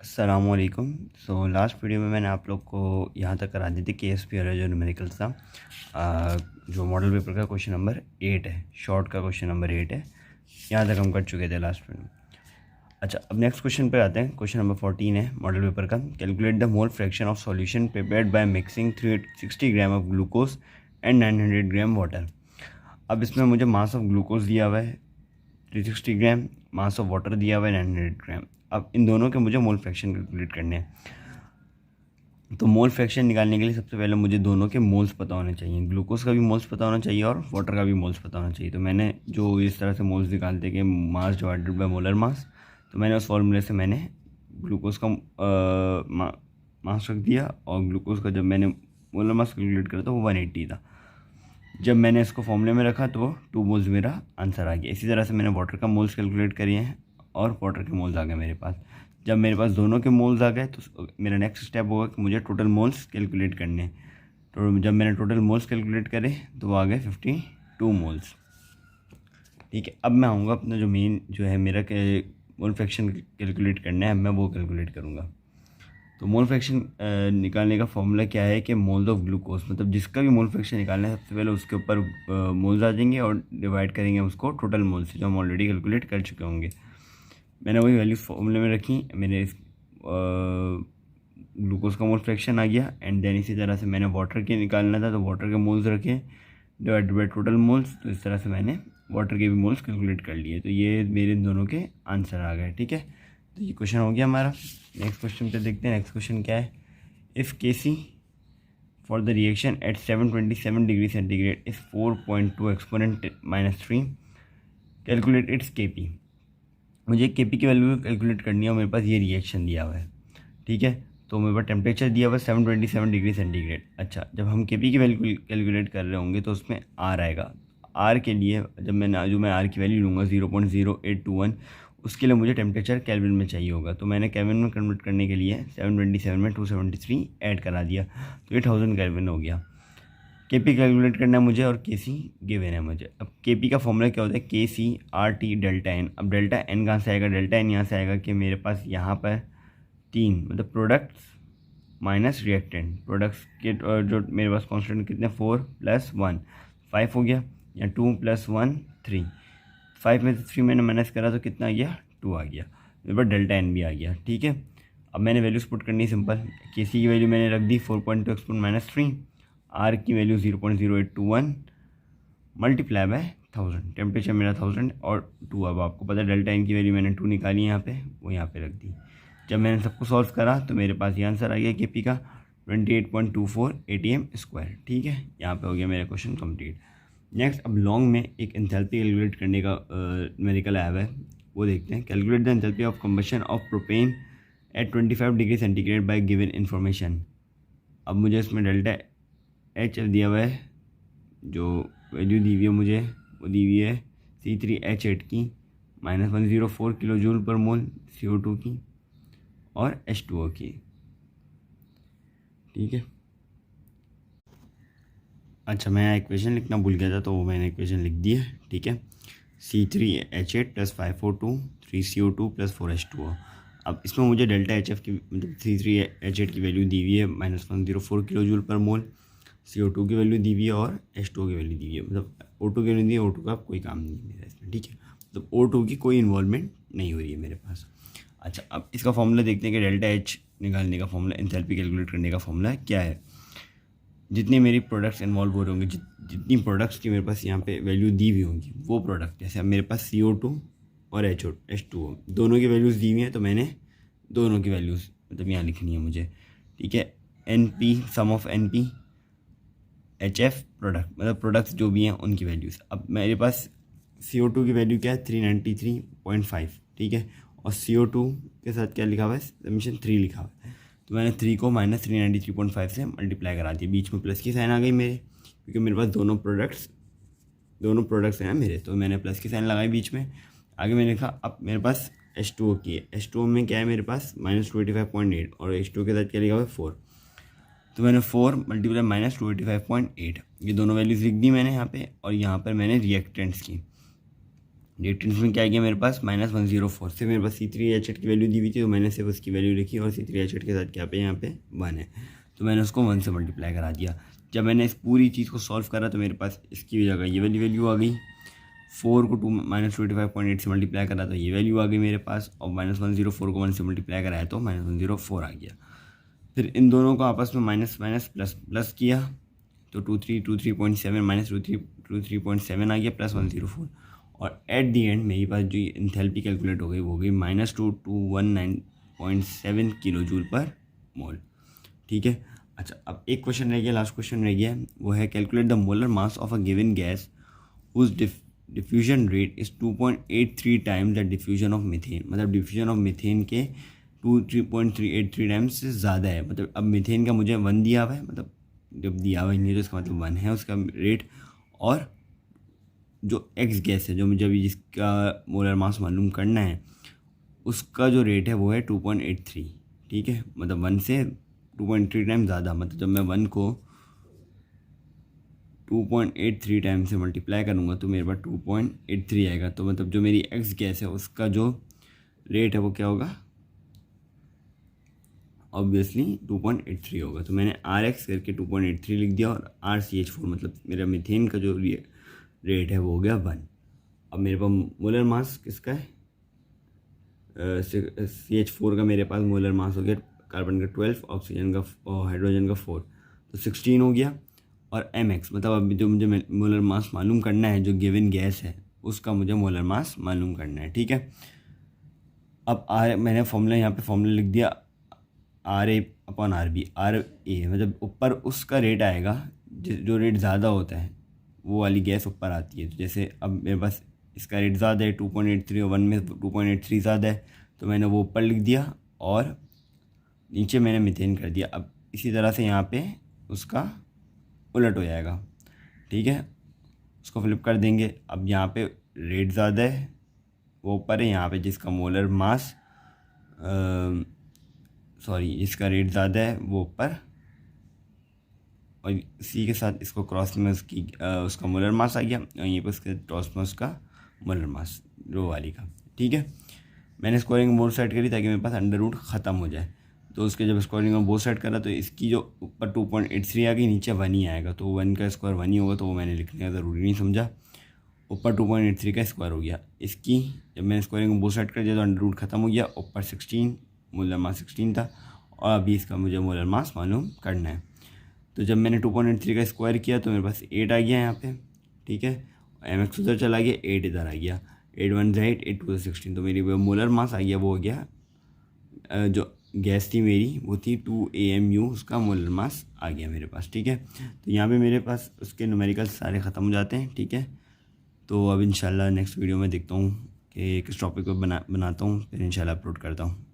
अस्सलामुअलैकुम। Last video में मैंने आप लोग को यहाँ तक करा दी थी KSP वाला जो न्यूमेरिकल्स था, जो मॉडल पेपर का क्वेश्चन नंबर 8 है, शॉर्ट का क्वेश्चन नंबर 8 है। यहाँ तक हम कर चुके थे लास्ट वीडियो में। अच्छा, अब नेक्स्ट क्वेश्चन पे आते हैं। क्वेश्चन नंबर 14 है मॉडल पेपर का। Calculate the mole fraction of solution prepared by mixing 360 gram of glucose and 900 gram water. अब इसमें मुझे मास ऑफ ग्लूकोज दिया हुआ है 360 ग्राम, मास ऑफ वाटर दिया हुआ है 900 ग्राम। अब इन दोनों के मुझे मोल फ्रैक्शन कैलकुलेट करने हैं। तो मोल फ्रैक्शन निकालने के लिए सबसे पहले मुझे दोनों के मोल्स पता होने चाहिए। ग्लूकोज का भी मोल्स पता होना चाहिए और वाटर का भी मोल्स पता होना चाहिए। तो मैंने जो इस तरह से मोल्स निकालते कि mass divided by molar mass, तो मैंने उस फॉर्मूले से मैंने ग्लूकोज का मास रख दिया और ग्लूकोज का जब मैंने मोलर मास कैलकुलेट करा तो वो 180 था। जब मैंने इसको फॉर्मूले में रखा तो 2 मोल्स मेरा आंसर आ गया। इसी तरह से मैंने वाटर का मोल्स कैलकुलेट किए हैं और वाटर के मोल्स आ गए मेरे पास। जब मेरे पास दोनों के मोल्स आ गए तो मेरा नेक्स्ट स्टेप होगा कि मुझे टोटल मोल्स कैलकुलेट करने हैं। तो जब मैंने टोटल मोल्स कैलकुलेट करे तो वो आ गए 52 मोल्स। ठीक है, अब मैं आऊँगा अपना जो मेन जो है मेरा मोल फ्रैक्शन कैलकुलेट करना है, मैं वो कैलकुलेट करूँगा। तो मोल फ्रैक्शन निकालने का फॉर्मूला क्या है कि मोल्स ऑफ ग्लूकोज, मतलब जिसका भी मोल फ्रैक्शन निकालना है सबसे पहले उसके ऊपर मोल्स आ जाएंगे और डिवाइड करेंगे उसको टोटल मोल से जो हम ऑलरेडी कैलकुलेट कर चुके होंगे। मैंने वही वैल्यूज फॉर्मूले में रखी, मैंने ग्लूकोज का मोल फ्रैक्शन आ गया। एंड देन इसी तरह से मैंने वाटर के निकालना था तो वाटर के मोल्स रखे डिवाइडेड बाई टोटल मोल्स। तो इस तरह से मैंने वाटर के भी मोल्स कैलकुलेट कर लिए। तो ये मेरे दोनों के आंसर आ गए। ठीक है, तो ये क्वेश्चन हो गया हमारा। नेक्स्ट क्वेश्चन पे देखते हैं। नेक्स्ट क्वेश्चन क्या है। If Kc for the reaction at 727 degree centigrade is 4.2 exponent -3, calculate its Kp। मुझे Kp की वैल्यू कैलकुलेट करनी है और मेरे पास ये रिएक्शन दिया हुआ है। ठीक है, तो मेरे पास टेम्परेचर दिया हुआ है 727 डिग्री सेंटीग्रेड। अच्छा, जब हम Kp की वैल्यू कैलकुलेट कर रहे होंगे तो उसमें R आएगा। R के लिए जब मैं R की वैल्यू लूँगा 0.0821, उसके लिए मुझे टेम्परेचर केल्विन में चाहिए होगा। तो मैंने केल्विन में कन्वर्ट करने के लिए 727 में 273 ऐड करा दिया, तो ये 1000 केल्विन हो गया। Kp कैलकुलेट करना है मुझे और Kc गिवन है मुझे। अब Kp का फॉर्मूला क्या होता है, Kc RT डेल्टा एन। अब डेल्टा एन कहाँ से आएगा, डेल्टा एन यहाँ से आएगा कि मेरे पास यहाँ पर 3 मतलब प्रोडक्ट्स माइनस रिएक्टेंट। प्रोडक्ट्स के जो मेरे पास कॉन्स्टेंट कितने 4 + 1 5 हो गया, या 2 + 1 3। 5 में से 3 मैंने माइनस करा तो कितना आ गया, 2 आ गया। मेरे पास डेल्टा एन भी आ गया। ठीक है, अब मैंने वैल्यूज पुट करनी सिंपल। Kc की वैल्यू मैंने रख दी 4.2 एक्सपोनेंट -3, R की वैल्यू 0.0821 मल्टीप्लाई बाय 1000। टेम्परेचर मेरा 1000 और 2। अब आपको पता है डेल्टा एन की वैल्यू मैंने 2 निकाली यहाँ पे, वो यहाँ पे रख दी। जब मैंने सबको सॉल्व करा तो मेरे पास ये आंसर आ गया Kp का 28.24 atm²। ठीक है, यहाँ पे हो गया मेरा क्वेश्चन कंप्लीट। नेक्स्ट, अब लॉन्ग में एक एंथैल्पी कैलकुलेट करने का न्यूमेरिकल आया है, वो देखते हैं। Calculate the enthalpy of combustion of propane at 25 degree centigrade by given information. अब मुझे इसमें डेल्टा एच दिया हुआ है, जो वैल्यू दी हुई है मुझे वो दी हुई है C3H8 की -104 किलो जूल पर मोल CO2 की और H2O की। ठीक है, अच्छा मैं इक्वेशन लिखना भूल गया था तो वो मैंने इक्वेशन लिख दी है। ठीक है, C3H8 + 5O2 3CO2 + 4H2O। अब इसमें मुझे डेल्टा एच एफ की मतलब C3H8 की वैल्यू दी हुई है -104 किलो जूल पर मोल, CO2 की वैल्यू दी हुई है और H2O की वैल्यू दी हुई है। मतलब O2 की वैल्यू दी है, O2 का कोई काम नहीं है मेरा इसमें। ठीक है, मतलब O2 की कोई इन्वॉल्वमेंट नहीं हो रही है मेरे पास। अच्छा, अब इसका फॉर्मूला देखते हैं कि डेल्टा एच निकालने का फॉर्मूला, एंथैल्पी कैलकुलेट करने का फॉर्मूला क्या है। जितने मेरी प्रोडक्ट्स इन्वॉल्व हो रहे होंगे, जितनी प्रोडक्ट्स की मेरे पास यहाँ पे वैल्यू दी हुई होंगी वो प्रोडक्ट, जैसे अब मेरे पास CO2 और H2O दोनों की वैल्यूज़ दी हुई हैं, तो मैंने दोनों की वैल्यूज़ मतलब यहाँ लिखनी है मुझे। ठीक है, NP sum of NP HF product मतलब प्रोडक्ट्स जो भी हैं उनकी वैल्यूज़। अब मेरे पास CO2 की वैल्यू क्या है 393.5। ठीक है, और CO2 के साथ क्या लिखा हुआ है, समीशन 3 लिखा हुआ है। तो मैंने 3 को -393.5 से मल्टीप्लाई करा दिया। बीच में प्लस की साइन आ गई मेरे, क्योंकि मेरे पास दोनों प्रोडक्ट्स हैं मेरे, तो मैंने प्लस की साइन लगाई बीच में। आगे मैंने लिखा अब मेरे पास H2O की है। H2O में क्या है मेरे पास -285.8 और H2O के साथ क्या लिखा हुआ है 4। तो मैंने 4 × -285.8 ये दोनों वैल्यूज़ लिख दी मैंने यहाँ पे। और यहाँ पर मैंने रिएक्टेंट्स की रिएक्टेंस में क्या आ गया मेरे पास -104 से मेरे पास C3H8 की वैल्यू दी हुई थी, तो मैंने सिर्फ उसकी वैल्यू लिखी और C3H8 के साथ क्या पे यहाँ पे 1 है, तो मैंने उसको 1 से मल्टीप्लाई करा दिया। जब मैंने इस पूरी चीज़ को सॉल्व करा तो मेरे पास इसकी जगह ये वाली वैल्यू आ गई, 4 को -25.8 से मल्टीप्लाई करा तो ये वैल्यू आ गई मेरे पास, और -104 को 1 से मल्टीप्लाई कराया तो -104 आ गया। फिर इन दोनों को आपस में माइनस माइनस प्लस प्लस किया तो 23.7 -23.7 आ गया प्लस 104, और एट दी एंड मेरी पास जो इंथैल्पी कैलकुलेट हो गई वो हो गई -2219.7 किलो जूल पर मोल। ठीक है। अच्छा, अब एक क्वेश्चन रह गया, लास्ट क्वेश्चन रह गया, वो है calculate the molar mass of a given gas whose diffusion rate is 2.83 times the diffusion of methane. मतलब डिफ्यूजन ऑफ मीथेन के 3.383 टाइम्स से ज़्यादा है। मतलब अब मीथेन का मुझे 1 दिया हुआ है, मतलब जब दिया हुआ ही नहीं तो इसका मतलब 1 है उसका रेट, और जो एक्स गैस है जो मुझे अभी जिसका मोलर मास मालूम करना है उसका जो रेट है वो है 2.83। ठीक है, मतलब 1 से 2.3 टाइम ज़्यादा। मतलब जब मैं 1 को 2.83 टाइम से मल्टीप्लाई करूँगा तो मेरे पास 2.83 आएगा। तो मतलब जो मेरी एक्स गैस है उसका जो रेट है वो क्या होगा, ऑब्वियसली 2.83 होगा। तो मैंने RX करके 2.83 लिख दिया, और RCH4 मतलब मेरा मीथेन का जो रेट है वो हो गया 1। अब मेरे पास मोलर मास किसका है, CH4 का मेरे पास मोलर मास हो गया, कार्बन का 12, ऑक्सीजन का और हाइड्रोजन का 4, तो 16 हो गया। और MX मतलब अभी जो मुझे मोलर मास मालूम करना है जो गिवन गैस है उसका मुझे मोलर मास मालूम करना है। ठीक है, अब मैंने फॉर्मूला यहाँ पे फॉर्मूला लिख दिया RA/RB। RA मतलब ऊपर उसका रेट आएगा, जो रेट ज़्यादा होता है वो वाली गैस ऊपर आती है। तो जैसे अब मेरे पास इसका रेट ज़्यादा है 2.83 और 1 में 2.83 ज़्यादा है, तो मैंने वो ऊपर लिख दिया और नीचे मैंने मीथेन कर दिया। अब इसी तरह से यहाँ पे उसका उलट हो जाएगा। ठीक है, उसको फ्लिप कर देंगे। अब यहाँ पे रेट ज़्यादा है वो ऊपर है, यहाँ पे जिसका मोलर मास जिसका रेट ज़्यादा है वो ऊपर, और इसी के साथ इसको क्रॉस में उसका मोलर मास आ गया, और यहीं पर उसके क्रॉस में उसका मोलर मास रो वाली का। ठीक है, मैंने स्कोरिंग बोर्ड सेट करी ताकि मेरे पास अंडर रूट ख़त्म हो जाए। तो उसके जब स्कोरिंग में बोर्ड सेट करा तो इसकी जो ऊपर 2.83 आ गई, नीचे 1 ही आएगा, तो 1 का स्क्वायर 1 ही होगा, तो वो मैंने लिखने का ज़रूरी नहीं समझा। ऊपर 2.83 का स्क्वायर हो गया। इसकी जब मैंने स्कोरिंग में बोर्ड सेट कर दिया तो अंडर रूट ख़त्म हो गया। ऊपर 16 मोलर मास 16 था, और अभी इसका मुझे मोलर मास मालूम करना है। तो जब मैंने 2.83 का स्क्वायर किया तो मेरे पास 8 आ गया यहाँ पे। ठीक है, MX उधर चला गया, 8 इधर आ गया, 8 1 8, 8 2 16, तो मेरी मोलर मास आ गया वो हो गया, जो गैस थी मेरी वो थी 2 AMU, उसका मोलर मास आ गया मेरे पास। ठीक है, तो यहाँ पे मेरे पास उसके न्यूमेरिकल सारे ख़त्म हो जाते हैं। ठीक है, तो अब इंशाल्लाह नेक्स्ट वीडियो में देखता हूँ कि किस टॉपिक पर बनाता हूँ, फिर इंशाल्लाह अपलोड करता हूँ।